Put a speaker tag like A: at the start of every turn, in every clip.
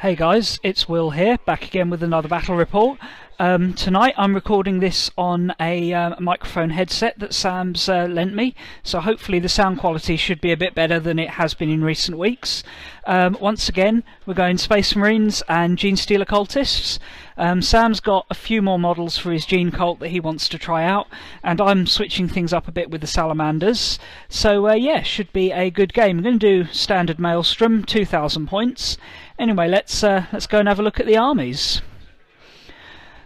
A: Hey guys, it's Will here, back again with another battle report. Tonight I'm recording this on a microphone headset that Sam's lent me, so hopefully the sound quality should be a bit better than it has been in recent weeks. Once again, we're going Space Marines and Genestealer Cultists. Sam's got a few more models for his Gene Cult that he wants to try out, and I'm switching things up a bit with the Salamanders. So yeah, should be a good game. I'm going to do standard Maelstrom, 2,000 points. Anyway, let's go and have a look at the armies.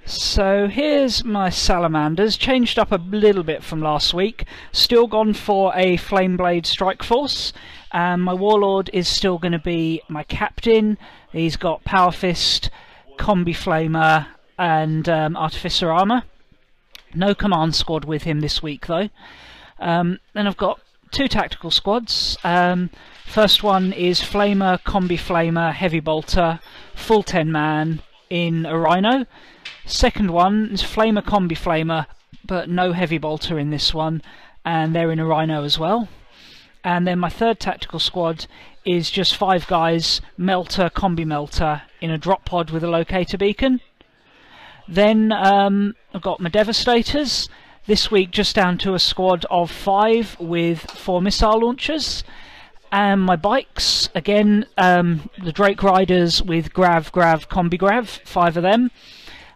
A: So here's my Salamanders, changed up a little bit from last week. Still gone for a Flameblade Strike Force. My Warlord is still going to be my captain. He's got Power Fist, Combi Flamer and Artificer Armour. No command squad with him this week though. Then I've got two tactical squads. First one is Flamer, Combi Flamer, Heavy Bolter, full 10 man in a Rhino. Second one is Flamer, Combi Flamer, but no Heavy Bolter in this one, and they're in a Rhino as well. And then my third tactical squad is just 5 guys, Melter, Combi Melter, in a drop pod with a locator beacon. Then I've got my Devastators. This week just down to a squad of 5 with 4 missile launchers. And my bikes, again, the Drake Riders with Grav, Combi Grav, 5 of them.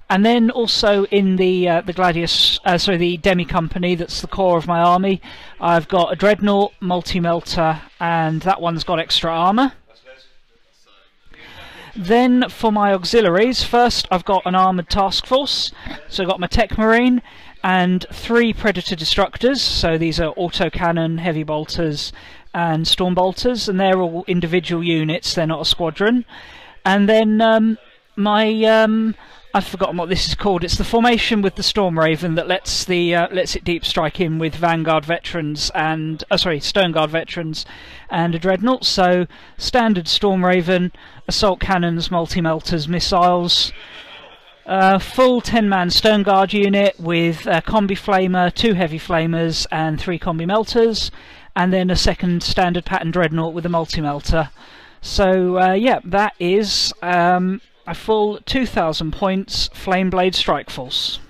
A: And then also in the the Demi Company, that's the core of my army, I've got a Dreadnought, Multi-Melter, and that one's got extra armour. Then for my auxiliaries, first I've got an armoured task force, so I've got my Tech Marine and 3 Predator Destructors, so these are autocannon, heavy bolters and storm bolters, and they're all individual units, they're not a squadron. And then I've forgotten what this is called. It's the formation with the Storm Raven that lets it deep strike in with Vanguard veterans and Stone Guard veterans and a Dreadnought. So standard Storm Raven, assault cannons, multi-melters, missiles. Full 10-man Stone Guard unit with a Combi Flamer, 2 Heavy Flamers and 3 Combi Melters, and then a second standard pattern Dreadnought with a multi-melter. So yeah, that is a full 2,000 points Flameblade Strike Force.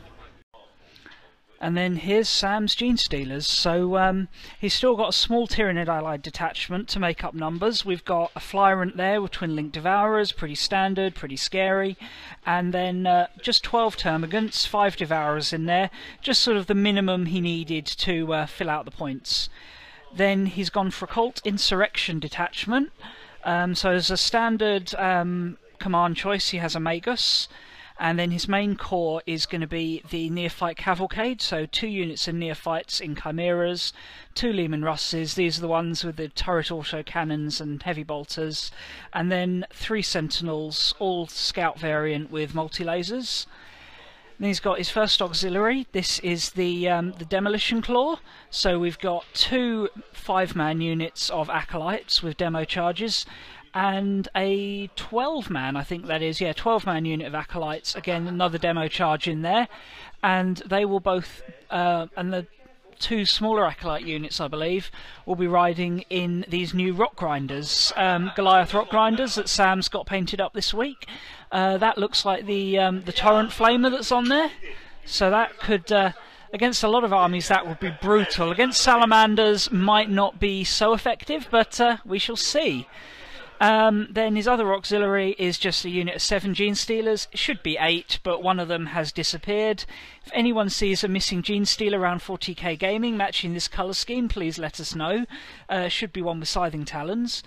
A: And then here's Sam's Genestealers. So he's still got a small Tyranid allied detachment to make up numbers. We've got a Flyrant there with Twin Link Devourers, pretty standard, pretty scary. And then just 12 Termagants, 5 Devourers in there, just sort of the minimum he needed to fill out the points. Then he's gone for a Cult Insurrection detachment. So as a standard command choice, he has a Magus, and then his main core is going to be the Neophyte Cavalcade, so 2 units of Neophytes in Chimeras, 2 Leman Russes, these are the ones with the turret auto cannons and heavy bolters, and then 3 Sentinels, all scout variant with multi-lasers. Then he's got his first auxiliary. This is the Demolition Claw, so we've got 2 5-man units of Acolytes with demo charges, and a 12-man, I think that is, yeah, 12-man unit of Acolytes, again another demo charge in there, and they will both, and the 2 smaller Acolyte units I believe, will be riding in these new Rock Grinders, Goliath Rock Grinders that Sam's got painted up this week. That looks like the Torrent Flamer that's on there, so that could, against a lot of armies that would be brutal. Against Salamanders might not be so effective, but we shall see. Then his other auxiliary is just a unit of 7 Genestealers. It should be 8, but one of them has disappeared. If anyone sees a missing Genestealer around 40k Gaming matching this colour scheme, please let us know. Should be one with Scything Talons.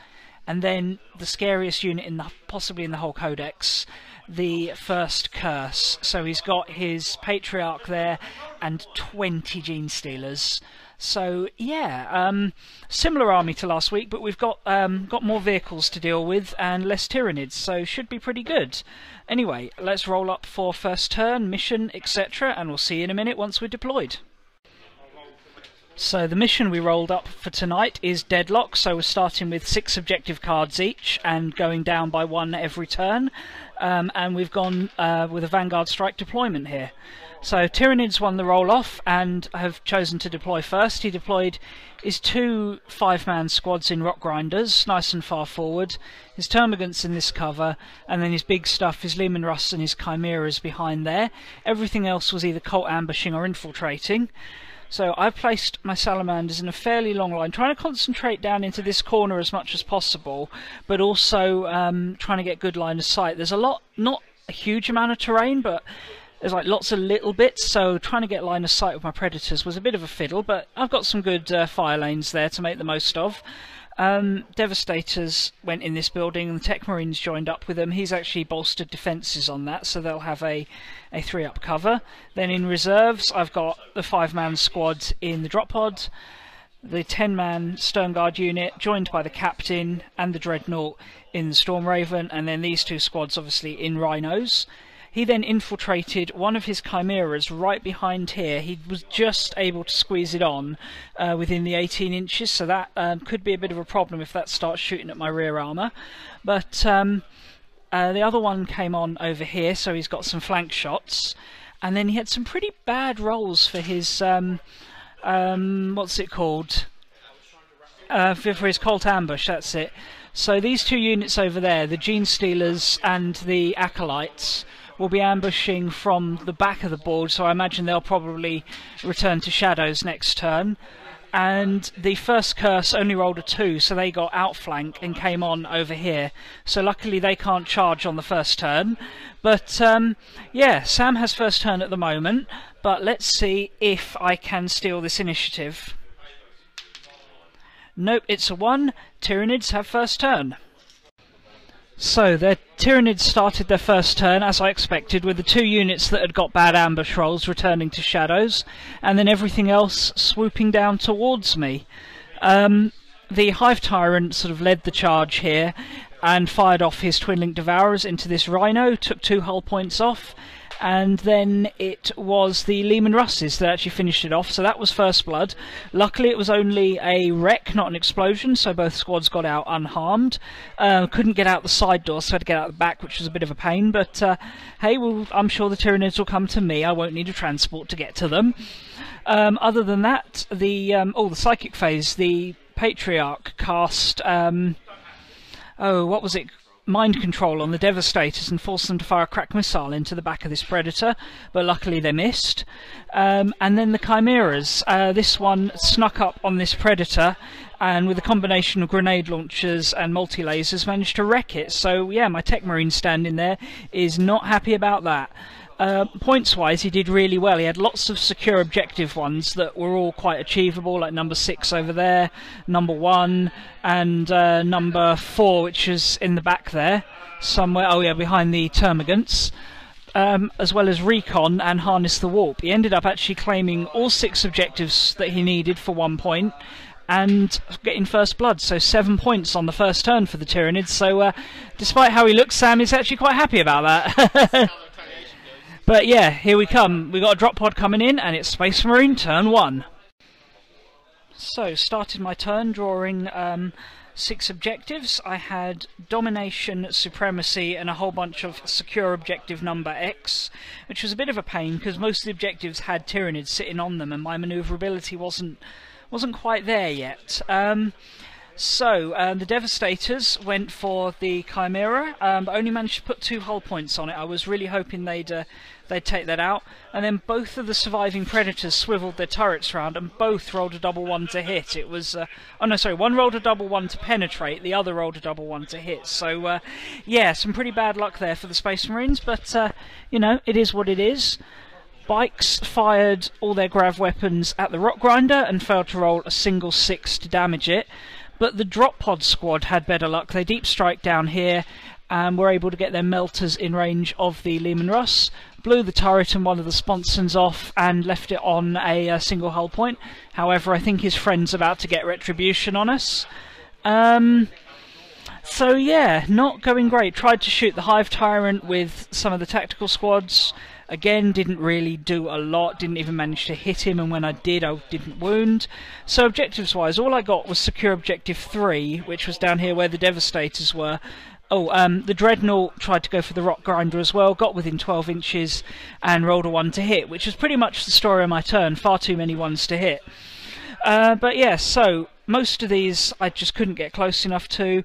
A: And then the scariest unit possibly in the whole codex, the first Curse. So he's got his Patriarch there and 20 Genestealers. So yeah, similar army to last week, but we've got more vehicles to deal with and less Tyranids, so should be pretty good. Anyway, let's roll up for first turn, mission, etc., and we'll see you in a minute once we're deployed. So the mission we rolled up for tonight is Deadlock, so we're starting with 6 objective cards each and going down by 1 every turn, and we've gone with a Vanguard Strike deployment here. So Tyranids won the roll-off and have chosen to deploy first. He deployed his 2 5-man squads in Rock Grinders, nice and far forward, his Termagants in this cover, and then his big stuff, his Leman Russ and his Chimeras behind there. Everything else was either cult ambushing or infiltrating. So I've placed my Salamanders in a fairly long line, trying to concentrate down into this corner as much as possible, but also trying to get good line of sight. There's a lot, not a huge amount of terrain, but there's like lots of little bits, so trying to get line of sight with my Predators was a bit of a fiddle, but I've got some good fire lanes there to make the most of. Devastators went in this building and the Tech Marines joined up with them. He's actually bolstered defences on that, so they'll have a 3-up cover. Then in reserves I've got the 5-man squad in the drop pod, the 10-man Stern Guard unit joined by the captain and the Dreadnought in the Storm Raven, and then these 2 squads obviously in Rhinos. He then infiltrated one of his Chimeras right behind here. He was just able to squeeze it on within the 18 inches, so that could be a bit of a problem if that starts shooting at my rear armour. But the other one came on over here, so he's got some flank shots. And then he had some pretty bad rolls for his, what's it called? For his Cult Ambush, that's it. So these 2 units over there, the Genestealers and the Acolytes, will be ambushing from the back of the board, so I imagine they'll probably return to shadows next turn. And the first curse only rolled a 2, so they got outflank and came on over here. So luckily they can't charge on the first turn. But yeah, Sam has first turn at the moment, but let's see if I can steal this initiative. Nope, it's a 1. Tyranids have first turn. So their Tyranids started their first turn, as I expected, with the 2 units that had got bad ambush rolls returning to shadows, and then everything else swooping down towards me. The Hive Tyrant sort of led the charge here and fired off his Twin-Link Devourers into this Rhino, took 2 hull points off, and then it was the Leman Russes that actually finished it off, so that was first blood. Luckily it was only a wreck, not an explosion, so both squads got out unharmed. Couldn't get out the side door, so I had to get out the back, which was a bit of a pain, but hey, well, I'm sure the Tyranids will come to me. I won't need a transport to get to them. Other than that, the Psychic Phase, the Patriarch cast, what was it? Mind control on the Devastators and forced them to fire a crack missile into the back of this Predator, but luckily they missed. And then the Chimeras, this one snuck up on this Predator and with a combination of grenade launchers and multi-lasers managed to wreck it. So yeah, my Tech Marine standing there is not happy about that. Points wise he did really well. He had lots of secure objective ones that were all quite achievable, like number 6 over there, number 1 and number 4, which is in the back there somewhere, oh yeah, behind the Termagants, as well as Recon and Harness the Warp. He ended up actually claiming all 6 objectives that he needed for 1 point and getting first blood, so 7 points on the first turn for the Tyranids. So despite how he looks, Sam is actually quite happy about that. But yeah, here we come. We've got a drop pod coming in, and it's Space Marine turn 1. So, started my turn drawing 6 objectives. I had Domination, Supremacy, and a whole bunch of secure objective number X, which was a bit of a pain because most of the objectives had Tyranids sitting on them, and my manoeuvrability wasn't quite there yet. So the Devastators went for the Chimera, but only managed to put 2 hull points on it. I was really hoping they'd take that out. And then both of the surviving Predators swiveled their turrets around, and both rolled a double 1 to hit. It was one rolled a double 1 to penetrate, the other rolled a double 1 to hit. So yeah, some pretty bad luck there for the Space Marines, but you know, it is what it is. Bikes fired all their grav weapons at the Rock Grinder and failed to roll a single 6 to damage it. But the drop pod squad had better luck. They deep strike down here and were able to get their melters in range of the Leman Russ, blew the turret and one of the sponsons off and left it on a single hull point. However, I think his friend's about to get retribution on us. So yeah, not going great. Tried to shoot the Hive Tyrant with some of the tactical squads. Again, didn't really do a lot, didn't even manage to hit him, and when I did, I didn't wound. So objectives wise, all I got was secure objective 3, which was down here where the Devastators were. Oh, the Dreadnought tried to go for the Rock Grinder as well, got within 12 inches and rolled a 1 to hit, which was pretty much the story of my turn, far too many 1s to hit. But yeah, so most of these I just couldn't get close enough to.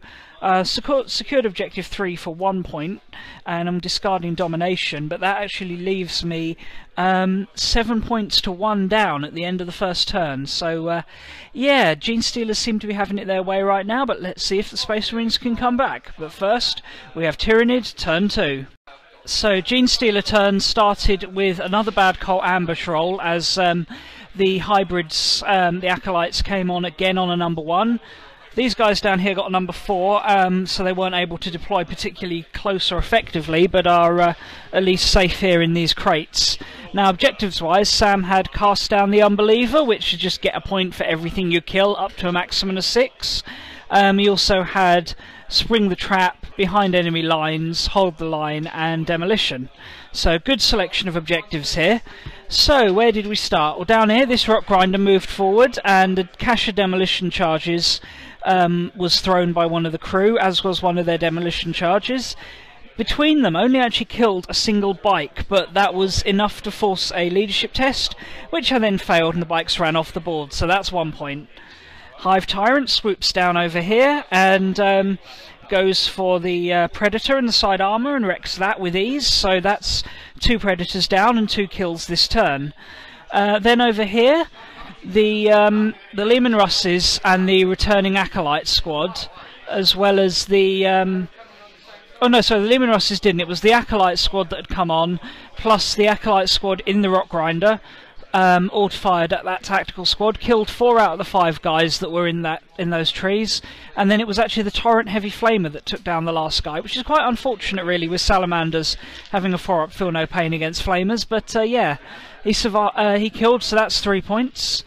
A: Secured objective 3 for 1 point, and I'm discarding domination, but that actually leaves me 7 points to 1 down at the end of the first turn. So yeah, Genestealers seem to be having it their way right now, but let's see if the Space Marines can come back. But first, we have Tyranid, turn 2. So Genestealer turn started with another bad Cult ambush roll as the hybrids, the Acolytes, came on again on a number 1. These guys down here got a number 4, so they weren't able to deploy particularly close or effectively, but are at least safe here in these crates. Now, objectives-wise, Sam had Cast Down the Unbeliever, which is just get a point for everything you kill, up to a maximum of 6. He also had Spring the Trap, Behind Enemy Lines, Hold the Line, and Demolition. So, good selection of objectives here. So, where did we start? Well, down here, this Rock Grinder moved forward, and the cache of demolition charges was thrown by one of the crew, as was one of their demolition charges. Between them, only actually killed a single bike, but that was enough to force a leadership test, which I then failed, and the bikes ran off the board, so that's 1 point. Hive Tyrant swoops down over here, and goes for the Predator and the side armour, and wrecks that with ease, so that's 2 Predators down and 2 kills this turn. Then over here, the Lehman Russes and the returning Acolyte squad, as well as the oh no, sorry, the Lehman Russes didn't. It was the Acolyte squad that had come on, plus the Acolyte squad in the Rock Grinder, all fired at that tactical squad, killed 4 out of the 5 guys that were in those trees, and then it was actually the Torrent Heavy Flamer that took down the last guy, which is quite unfortunate really, with Salamanders having a 4-up feel no pain against Flamers, but yeah, he survived. He killed, so that's 3 points.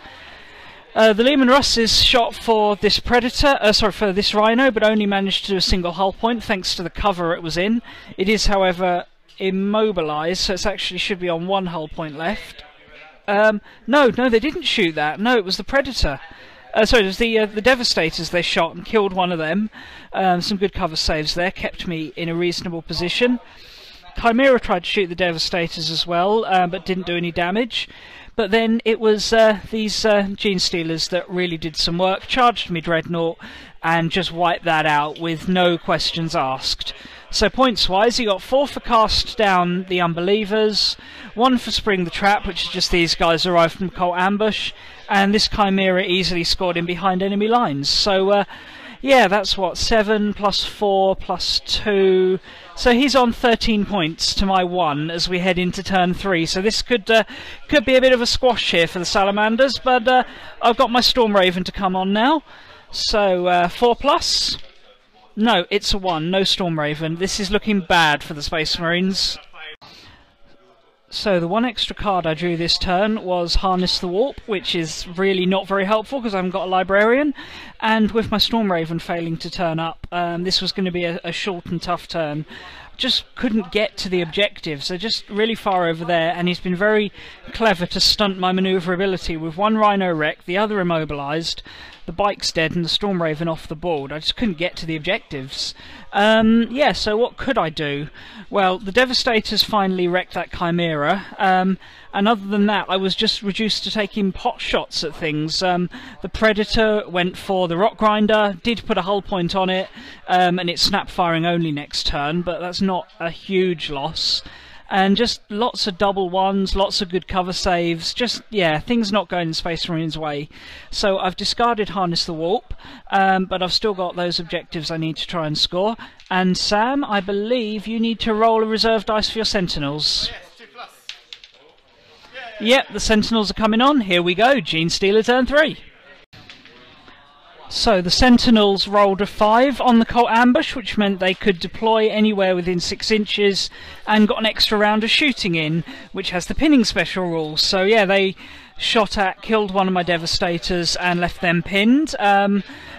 A: The Lehman Russes shot for this Predator, for this Rhino, but only managed to do a single hull point thanks to the cover it was in. It is, however, immobilised, so it actually should be on 1 hull point left. No, they didn't shoot that. No, it was the Predator. Sorry, it was the Devastators they shot and killed one of them. Some good cover saves there, kept me in a reasonable position. Chimera tried to shoot the Devastators as well, but didn't do any damage. But then it was these Genestealers that really did some work, charged me Dreadnought, and just wiped that out with no questions asked. So points-wise, he got 4 for Cast Down the Unbelievers, 1 for Spring the Trap, which is just these guys arrived from Cult Ambush, and this Chimera easily scored in Behind Enemy Lines. So yeah, that's what, 7 plus 4 plus 2... So he's on 13 points to my 1 as we head into turn 3. So this could be a bit of a squash here for the Salamanders, but I've got my Storm Raven to come on now. So 4 plus? No, it's a 1, no Storm Raven. This is looking bad for the Space Marines. So the 1 extra card I drew this turn was Harness the Warp, which is really not very helpful because I haven't got a Librarian, and with my Storm Raven failing to turn up, this was going to be a short and tough turn. Just couldn't get to the objectives, they're just really far over there, and he's been very clever to stunt my manoeuvrability with 1 Rhino wrecked, the other immobilised, the bike's dead and the Storm Raven off the board. I just couldn't get to the objectives. Yeah, so what could I do? Well, the Devastators finally wrecked that Chimera, and other than that I was just reduced to taking pot shots at things. The Predator went for the Rock Grinder, did put a hull point on it, and it's snap firing only next turn, but that's not a huge loss. And just lots of double 1s, lots of good cover saves, just, yeah, things not going in Space Marine's way. So I've discarded Harness the Warp, but I've still got those objectives I need to try and score. And Sam, I believe you need to roll a reserve dice for your Sentinels.
B: Yes, 2+.
A: Yep, the Sentinels are coming on. Here we go, Genestealer turn 3. So the Sentinels rolled a 5 on the Cult Ambush, which meant they could deploy anywhere within 6 inches and got an extra round of shooting in, which has the pinning special rules. So yeah, they shot at, killed one of my Devastators and left them pinned.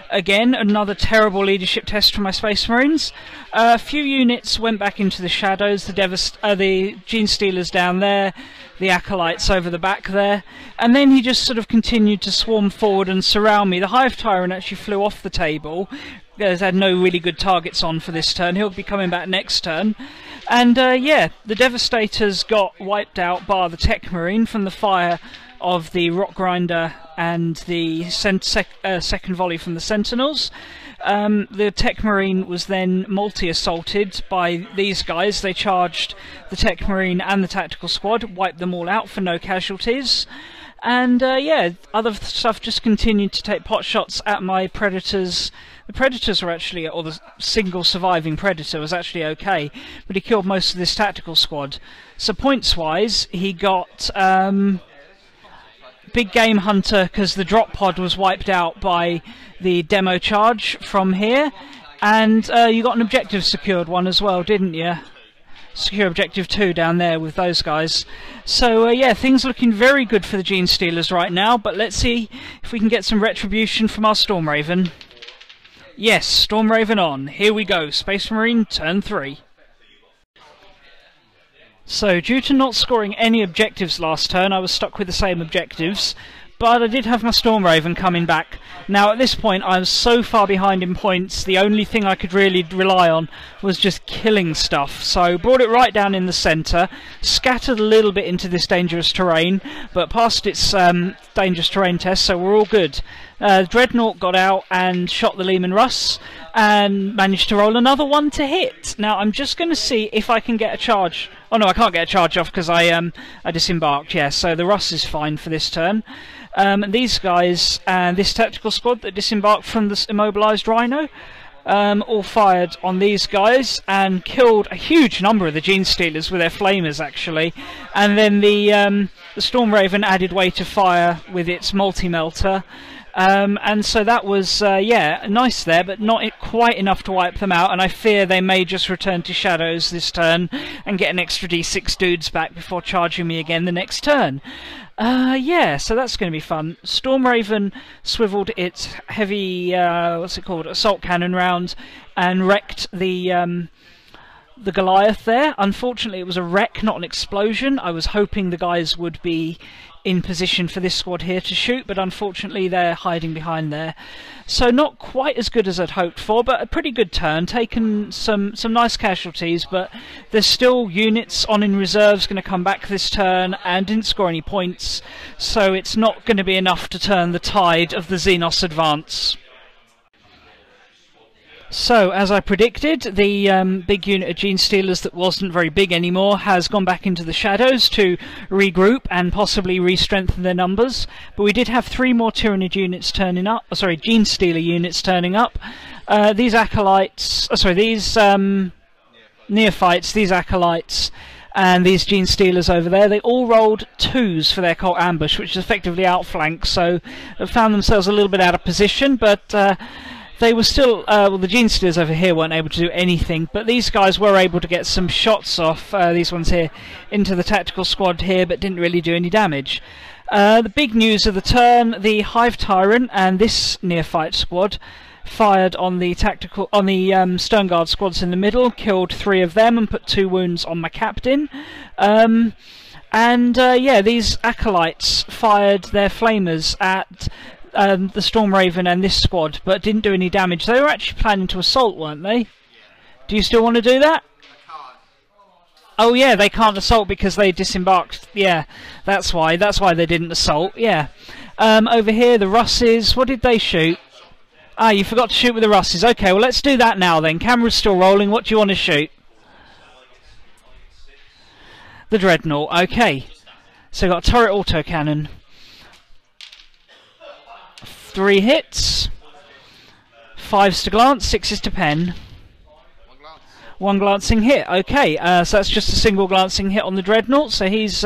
A: Again, another terrible leadership test from my Space Marines. A few units went back into the shadows, the Genestealers down there, the Acolytes over the back there, and then he just sort of continued to swarm forward and surround me. The Hive Tyrant actually flew off the table. He's had no really good targets on for this turn. He'll be coming back next turn. And yeah, the Devastators got wiped out by the Tech Marine from the fire of the Rock Grinder and the second volley from the Sentinels. The Tech Marine was then multi-assaulted by these guys. They charged the Tech Marine and the Tactical Squad, wiped them all out for no casualties. And yeah, other stuff just continued to take pot shots at my Predators. The Predators were actually, or the single surviving Predator was actually okay, but he killed most of this Tactical Squad. So points-wise, he got Big Game Hunter, because the drop pod was wiped out by the demo charge from here, and you got an objective secured one as well, didn't you? Secure objective 2 down there with those guys. So yeah, things looking very good for the Genestealers right now, but let's see if we can get some retribution from our Stormraven. Yes, Stormraven on. Here we go, Space Marine turn 3. So, due to not scoring any objectives last turn, I was stuck with the same objectives, but I did have my Stormraven coming back. Now, at this point, I was so far behind in points, the only thing I could really rely on was just killing stuff. So, brought it right down in the centre, scattered a little bit into this dangerous terrain, but passed its dangerous terrain test, so we're all good. Dreadnought got out and shot the Leman Russ, and managed to roll another one to hit. Now, I'm just going to see if I can get a charge. Oh no, I can't get a charge off because I disembarked, yeah, so the Russ is fine for this turn. These guys and this Tactical Squad that disembarked from this immobilised Rhino all fired on these guys and killed a huge number of the Genestealers with their flamers, actually. And then the Stormraven added weight of fire with its multi-melter. And so that was, yeah, nice there, but not quite enough to wipe them out, and I fear they may just return to shadows this turn and get an extra d6 dudes back before charging me again the next turn. Yeah, so that's going to be fun. Stormraven swiveled its heavy, what's it called, assault cannon round and wrecked the Goliath there. Unfortunately, it was a wreck, not an explosion. I was hoping the guys would be in position for this squad here to shoot, but unfortunately they're hiding behind there. So not quite as good as I'd hoped for, but a pretty good turn. Taken some nice casualties, but there's still units on in reserves going to come back this turn and didn't score any points, so it's not going to be enough to turn the tide of the Xenos advance. So, as I predicted, the big unit of Genestealers that wasn't very big anymore has gone back into the shadows to regroup and possibly re-strengthen their numbers. But we did have 3 more Tyranid units turning up, sorry, Genestealer units turning up. These Acolytes, these Neophytes, these Acolytes, and these Genestealers over there, they all rolled 2s for their Cult Ambush, which is effectively outflank, so they found themselves a little bit out of position, but they were still, well, the Genestealers over here weren't able to do anything, but these guys were able to get some shots off, these ones here, into the Tactical Squad here, but didn't really do any damage. The big news of the turn, the Hive Tyrant and this Neophyte squad fired on the Stern Guard squads in the middle, killed 3 of them and put 2 wounds on my captain. Yeah, these Acolytes fired their flamers at the Stormraven and this squad, but didn't do any damage. They were actually planning to assault, weren't they? Do you still want to do that? Oh yeah, they can't assault because they disembarked. Yeah, that's why they didn't assault. Yeah. Over here, the Russes, what did they shoot? Ah, you forgot to shoot with the Russes. Okay, well let's do that now then. Camera's still rolling. What do you want to shoot? The Dreadnought. Okay. So we've got a turret autocannon. 3 hits, 5s to glance, 6s to pen. 1 glancing hit. Okay, so that's just a single glancing hit on the Dreadnought. So he's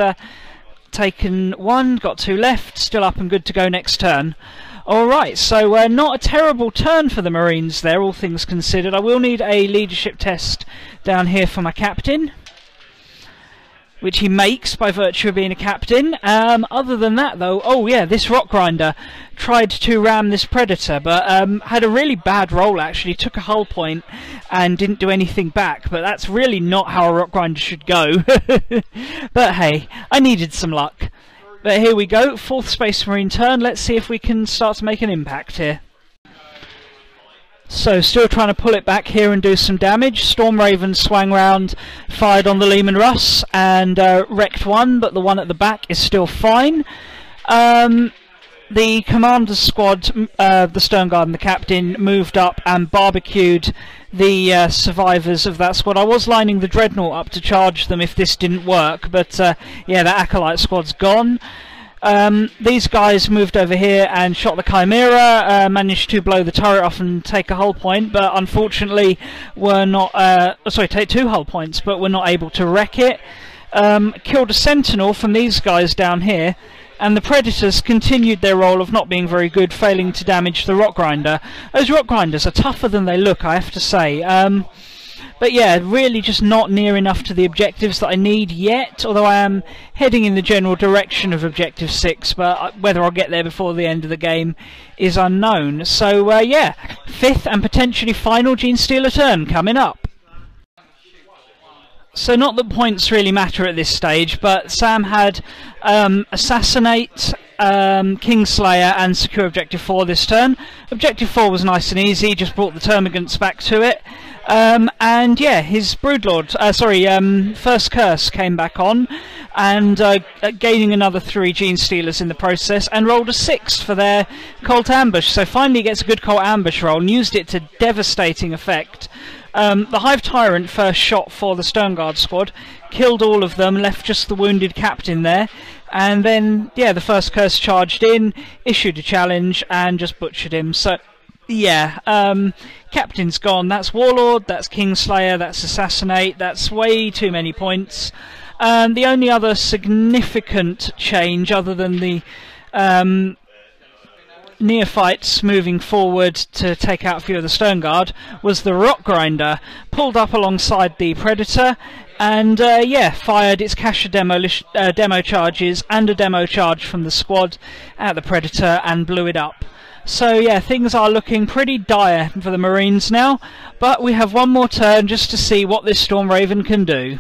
A: taken 1, got 2 left, still up and good to go next turn. Alright, so not a terrible turn for the Marines there, all things considered. I will need a leadership test down here for my captain. which he makes by virtue of being a captain. Other than that, though, oh yeah, this rock grinder tried to ram this predator, but had a really bad roll, actually. Took a hull point and didn't do anything back, but that's really not how a rock grinder should go. But hey, I needed some luck. But here we go, 4th Space Marine turn. Let's see if we can start to make an impact here. So, still trying to pull it back here and do some damage. Storm Raven swang round, fired on the Leman Russ, and wrecked one, but the one at the back is still fine. The commander's squad, the Stern Guard and the captain, moved up and barbecued the survivors of that squad. I was lining the Dreadnought up to charge them if this didn't work, but yeah, the Acolyte squad's gone. These guys moved over here and shot the Chimera, managed to blow the turret off and take a hull point, but unfortunately were not, take 2 hull points, but were not able to wreck it. Killed a Sentinel from these guys down here, and the Predators continued their role of not being very good, failing to damage the rock grinder. Those rock grinders are tougher than they look, I have to say. But yeah, really just not near enough to the objectives that I need yet, although I am heading in the general direction of Objective 6, but whether I'll get there before the end of the game is unknown. So yeah, 5th and potentially final Genestealer turn coming up. So not that points really matter at this stage, but Sam had Assassinate, Kingslayer and Secure Objective 4 this turn. Objective 4 was nice and easy, just brought the Termagants back to it. And yeah, his Broodlord, First Curse came back on, and gaining another 3 Genestealers in the process, and rolled a 6 for their Cult Ambush. So finally gets a good Cult Ambush roll, and used it to devastating effect. The Hive Tyrant first shot for the Stern Guard squad, killed all of them, left just the wounded captain there, and then, yeah, the First Curse charged in, issued a challenge, and just butchered him. So, yeah, captain's gone. That's Warlord, that's Kingslayer, that's Assassinate, that's way too many points. The only other significant change, other than the neophytes moving forward to take out a few of the Stern Guard, was the rock grinder. Pulled up alongside the Predator and yeah, fired its cache of demo charges and a demo charge from the squad at the Predator and blew it up. So yeah, things are looking pretty dire for the Marines now, but we have one more turn just to see what this Storm Raven can do.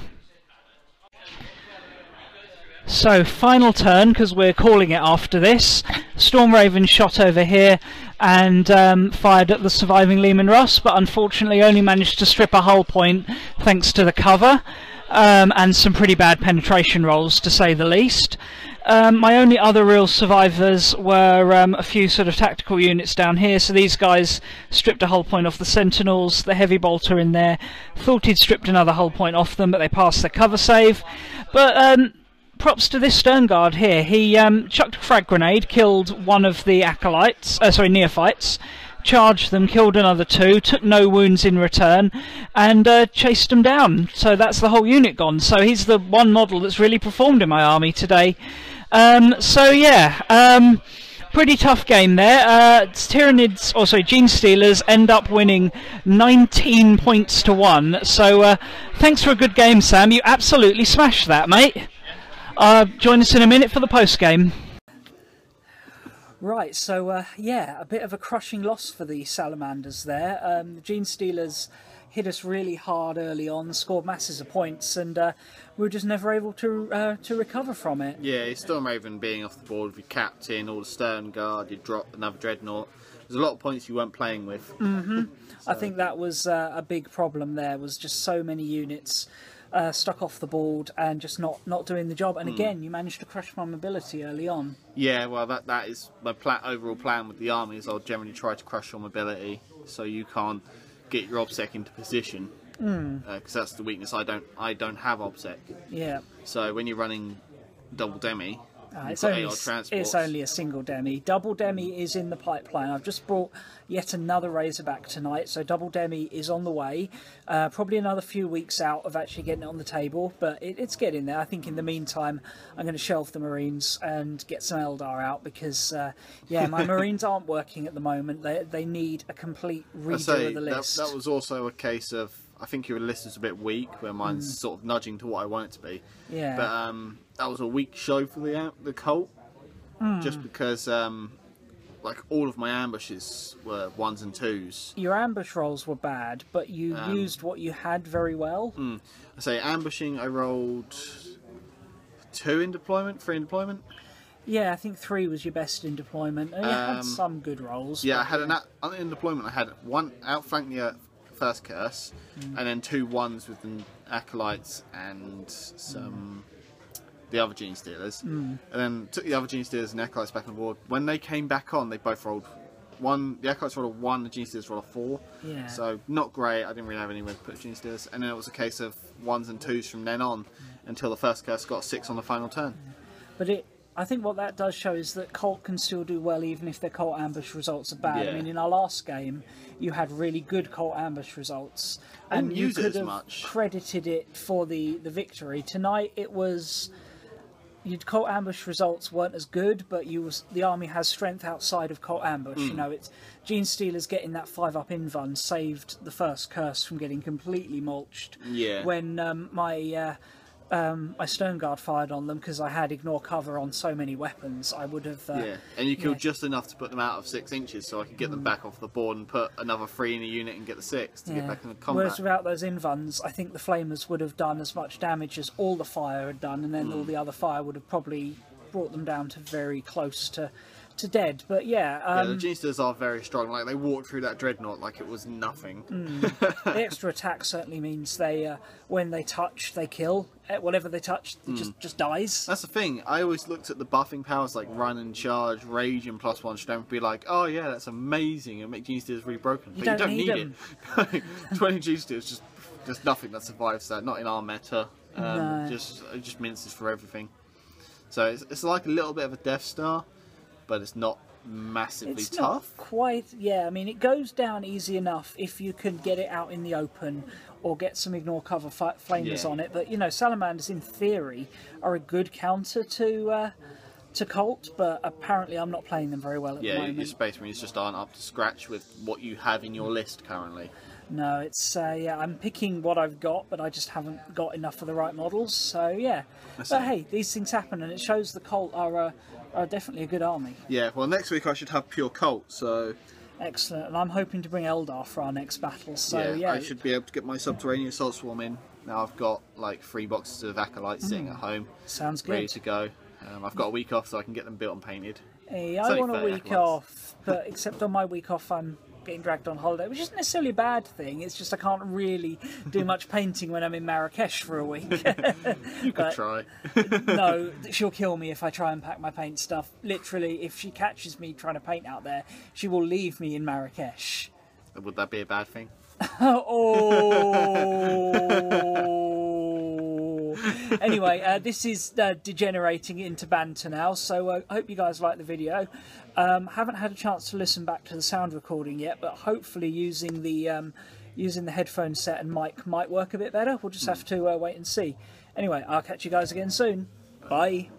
A: So, final turn, because we're calling it after this. Storm Raven shot over here and fired at the surviving Leman Russ, but unfortunately only managed to strip a hull point thanks to the cover, and some pretty bad penetration rolls, to say the least. My only other real survivors were a few sort of tactical units down here, so these guys stripped a hull point off the Sentinels, the Heavy Bolter in there, thought he'd stripped another hull point off them, but they passed their cover save. But props to this Stern Guard here. He chucked a frag grenade, killed one of the acolytes, neophytes, charged them, killed another 2, took no wounds in return, and chased them down. So that's the whole unit gone. So he's the one model that's really performed in my army today. So yeah, pretty tough game there. Tyranids, Genestealers end up winning 19 points to 1. So thanks for a good game, Sam. You absolutely smashed that, mate. Join us in a minute for the post-game. Right, so yeah, a bit of a crushing loss for the Salamanders there. The Genestealers hit us really hard early on, scored masses of points, and we were just never able to recover from it. Yeah,
B: Storm Raven being off the board with your captain, all the Stern Guard, you drop another Dreadnought. There's a lot of points you weren't playing with.
A: So. I think that was a big problem there, was just so many units stuck off the board and just not doing the job. And again, you managed to crush my mobility early on.
B: Yeah, well, that is my overall plan with the army, is I'll generally try to crush your mobility so you can't get your obsec into position, because that's the weakness. I don't have obsec.
A: Yeah.
B: So when you're running double demi,
A: it's only a single demi. Double demi is in the pipeline. I've just brought yet another Razorback tonight, so double demi is on the way. Probably another few weeks out of actually getting it on the table, but it's getting there. I think in the meantime I'm going to shelve the Marines and get some Eldar out, because yeah, my Marines aren't working at the moment. They need a complete redo of the list.
B: That was also a case of I think your list is a bit weak, where mine's sort of nudging to what I want it to be.
A: Yeah.
B: But that was a weak show for the cult, just because like all of my ambushes were 1s and 2s.
A: Your ambush rolls were bad, but you used what you had very well.
B: I say ambushing, I rolled 2 in deployment, 3 in deployment.
A: Yeah, I think 3 was your best in deployment. And you had some good rolls.
B: Yeah, I had in deployment. I had 1 outflank the first curse, and then 2 1s with the acolytes and some the other Genestealers, and then took the other Genestealers and acolytes back on board. When they came back on, they both rolled 1. The acolytes rolled a 1, the Genestealers rolled a 4.
A: Yeah.
B: So not great. I didn't really have anywhere to put Genestealers, and then it was a case of 1s and 2s from then on until the first curse got a 6 on the final turn.
A: But I think what that does show is that Cult can still do well even if their Cult ambush results are bad.
B: Yeah.
A: I mean, in our last game, you had really good Cult ambush results, and you could have credited it for the victory. Tonight, it was your Cult ambush results weren't as good, but the army has strength outside of Cult ambush. You know, it's Genestealers getting that 5-up invuln saved the first curse from getting completely mulched.
B: Yeah.
A: When my Stone Guard fired on them because I had ignore cover on so many weapons, I would have...
B: yeah, and you killed just enough to put them out of 6 inches so I could get them back off the board and put another 3 in a unit and get the 6 to get back in the combat.
A: Whereas without those invuns, I think the Flamers would have done as much damage as all the fire had done, and then all the other fire would have probably brought them down to very close to dead. But yeah,
B: the Genestealers are very strong. Like, they walked through that dreadnought like it was nothing.
A: The extra attack certainly means they, when they touch, they kill. Whatever they touch, it just dies.
B: That's the thing. I always looked at the buffing powers like run and charge, rage, and +1 strength. Be like, oh yeah, that's amazing, and make Genestealers really broken. But you don't need it. 20 Genestealers just nothing that survives that. Not in our meta.
A: No.
B: It just minces for everything. So it's like a little bit of a Death Star, but it's not massively tough.
A: Not quite, yeah. I mean, it goes down easy enough if you can get it out in the open or get some ignore cover flamers on it. But you know, Salamanders in theory are a good counter to Cult, but apparently I'm not playing them very well at the moment.
B: Your Space Marines just aren't up to scratch with what you have in your list currently.
A: No, it's yeah, I'm picking what I've got, but I just haven't got enough of the right models. So yeah, but hey, these things happen, and it shows the Cult are definitely a good army.
B: Yeah, well, next week I should have pure Cult, so...
A: Excellent, and I'm hoping to bring Eldar for our next battle, so yeah.
B: I should be able to get my Subterranean Assault Swarm in. Now I've got like 3 boxes of Acolytes sitting at home.
A: Sounds good.
B: Ready to go. I've got a week off so I can get them built and painted.
A: Hey, I want a week off, but except on my week off I'm getting dragged on holiday, which isn't necessarily a bad thing. It's just I can't really do much painting when I'm in Marrakesh for a week.
B: You could try.
A: No, she'll kill me if I try and pack my paint stuff. Literally, if she catches me trying to paint out there, she will leave me in Marrakesh.
B: Would that be a bad thing?
A: Anyway, this is degenerating into banter now, so I hope you guys like the video. Haven't had a chance to listen back to the sound recording yet, but hopefully using the headphone set and mic might work a bit better. We'll just have to wait and see. Anyway, I'll catch you guys again soon. Bye.